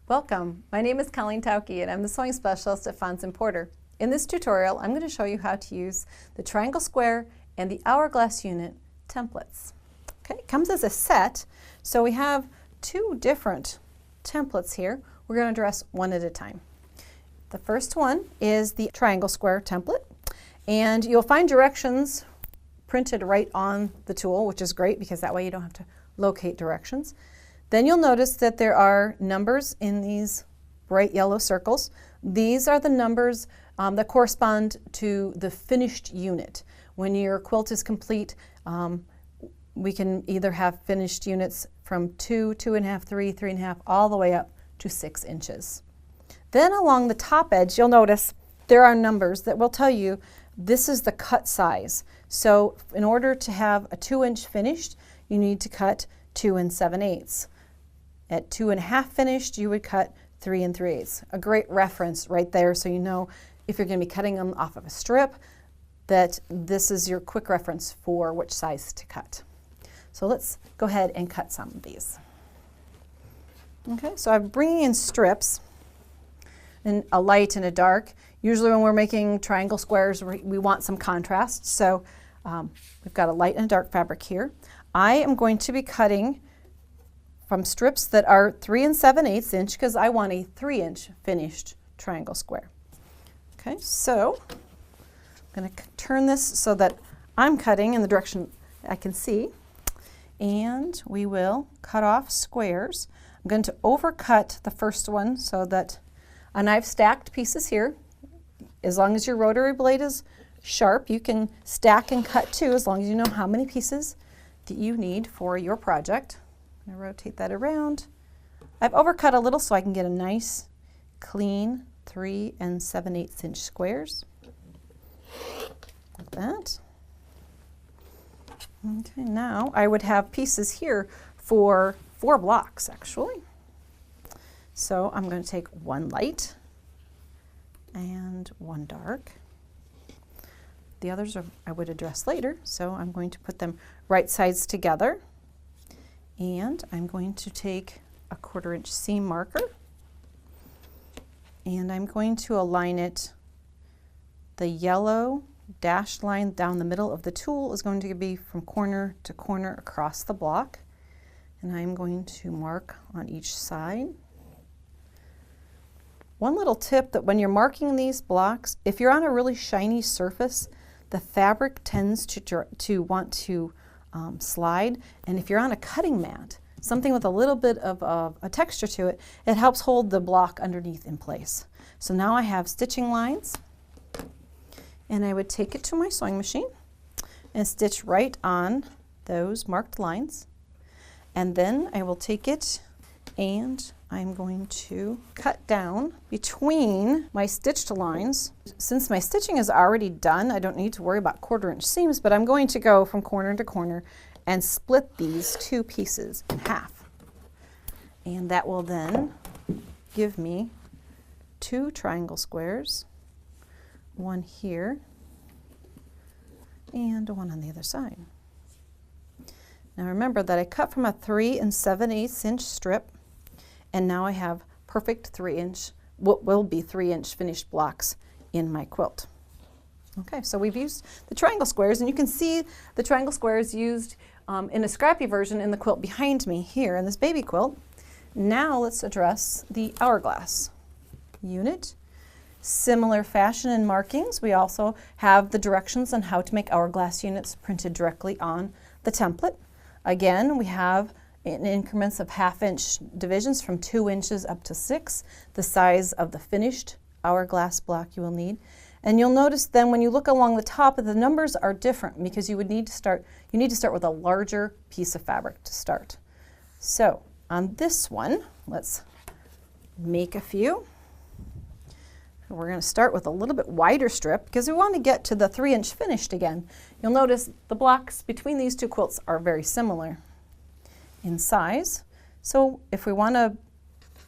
Welcome, my name is Colleen Tauke and I'm the Sewing Specialist at Fons Porter. In this tutorial, I'm going to show you how to use the Triangle-Square and the Hourglass Unit templates. Okay, it comes as a set, so we have two different templates here. We're going to address one at a time. The first one is the TriangleSquare template, and you'll find directions printed right on the tool, which is great because that way you don't have to locate directions. Then you'll notice that there are numbers in these bright yellow circles. These are the numbers that correspond to the finished unit. When your quilt is complete, we can either have finished units from 2, 2.5, 3, 3.5, all the way up to 6 inches. Then along the top edge, you'll notice there are numbers that will tell you this is the cut size. So in order to have a 2-inch finished, you need to cut 2 7/8. At 2.5 finished, you would cut 3 3/8. A great reference right there, so you know if you're going to be cutting them off of a strip, that this is your quick reference for which size to cut. So let's go ahead and cut some of these. Okay, so I'm bringing in strips, in a light and a dark. Usually when we're making triangle squares, we want some contrast, so we've got a light and a dark fabric here. I am going to be cutting from strips that are 3 7/8 inch because I want a 3-inch finished triangle square. Okay, so I'm going to turn this so that I'm cutting in the direction I can see, and we will cut off squares. I'm going to overcut the first one so that, and I've stacked pieces here. As long as your rotary blade is sharp, you can stack and cut too, as long as you know how many pieces that you need for your project. I'm going to rotate that around. I've overcut a little so I can get a nice, clean 3 7/8 inch squares. Like that. Okay, now I would have pieces here for 4 blocks actually. So I'm going to take one light and one dark. The others I would address later, so I'm going to put them right sides together. And I'm going to take a 1/4 inch seam marker and I'm going to align it. The yellow dashed line down the middle of the tool is going to be from corner to corner across the block, and I'm going to mark on each side. One little tip that when you're marking these blocks, if you're on a really shiny surface, the fabric tends to want to slide, and if you're on a cutting mat, something with a little bit of a texture to it, it helps hold the block underneath in place. So now I have stitching lines, and I would take it to my sewing machine and stitch right on those marked lines, and then I will take it and I'm going to cut down between my stitched lines. Since my stitching is already done, I don't need to worry about 1/4 inch seams, but I'm going to go from corner to corner and split these 2 pieces in half. And that will then give me 2 triangle squares, one here and one on the other side. Now remember that I cut from a 3 7/8 inch strip, and now I have perfect 3-inch, what will be 3-inch finished blocks in my quilt. Okay, so we've used the triangle squares, and you can see the triangle squares used in a scrappy version in the quilt behind me here in this baby quilt. Now let's address the hourglass unit. Similar fashion and markings. We also have the directions on how to make hourglass units printed directly on the template. Again, we have in increments of 1/2 inch divisions from 2 inches up to 6, the size of the finished hourglass block you will need. And you'll notice then when you look along the top, the numbers are different because you need to start with a larger piece of fabric to start. So on this one, let's make a few. We're going to start with a little bit wider strip because we want to get to the 3-inch finished again. You'll notice the blocks between these 2 quilts are very similar in size. So if we want to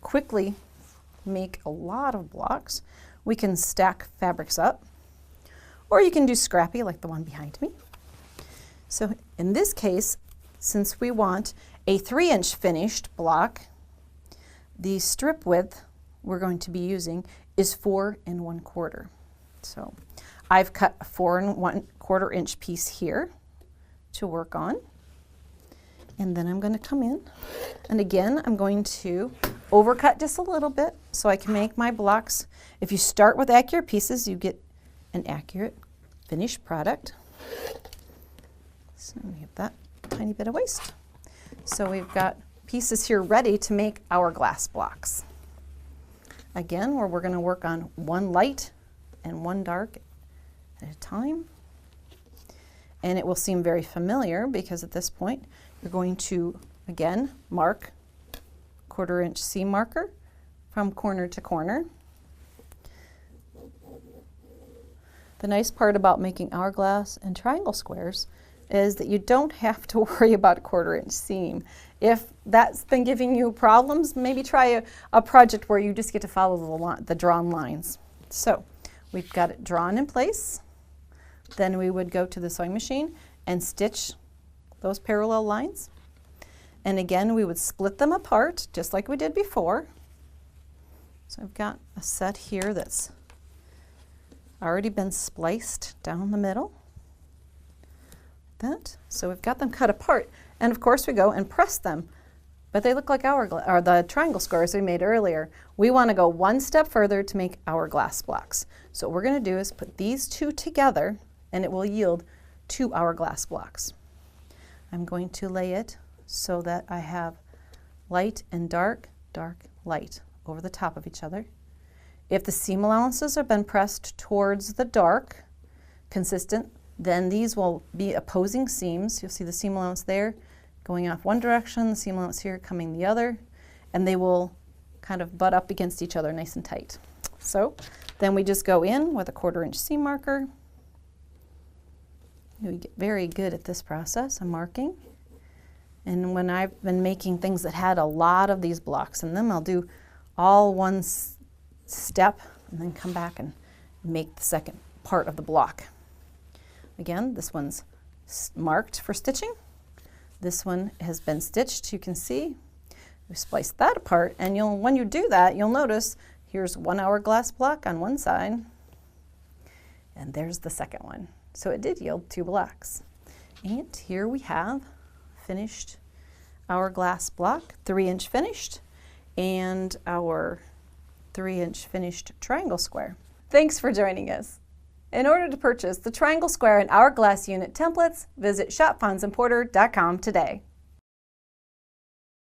quickly make a lot of blocks, we can stack fabrics up, or you can do scrappy like the one behind me. So in this case, since we want a 3-inch finished block, The strip width we're going to be using is 4 1/4. So I've cut a 4 1/4 inch piece here to work on. And then I'm going to come in, and again I'm going to overcut just a little bit so I can make my blocks. If you start with accurate pieces, you get an accurate finished product. So we have that tiny bit of waste. So we've got pieces here ready to make hourglass blocks. Again, where we're going to work on one light and one dark at a time. And it will seem very familiar because at this point you're going to, again, mark 1/4 inch seam marker from corner to corner. The nice part about making hourglass and triangle squares is that you don't have to worry about a 1/4 inch seam. If that's been giving you problems, maybe try a project where you just get to follow the drawn lines. So we've got it drawn in place. Then we would go to the sewing machine and stitch those parallel lines. And again, we would split them apart just like we did before. So I've got a set here that's already been spliced down the middle. That. So we've got them cut apart. And of course we go and press them. But they look like hourglass, or the triangle squares we made earlier. We want to go one step further to make hourglass blocks. So what we're going to do is put these two together and it will yield 2 hourglass blocks. I'm going to lay it so that I have light and dark, dark, light over the top of each other. If the seam allowances have been pressed towards the dark, consistent, then these will be opposing seams. You'll see the seam allowance there going off one direction, the seam allowance here coming the other, and they will kind of butt up against each other nice and tight. So then we just go in with a 1/4 inch seam marker. We get very good at this process of marking. And when I've been making things that had a lot of these blocks in them, I'll do all one step and then come back and make the second part of the block. Again, this one's marked for stitching. This one has been stitched, you can see. We spliced that apart, and when you do that, you'll notice here's 1 hourglass block on one side, and there's the second one. So it did yield 2 blocks. And here we have finished hourglass block, 3 inch finished, and our 3 inch finished triangle square. Thanks for joining us. In order to purchase the Triangle Square and Hourglass Unit templates, visit shopfonsporter.com today.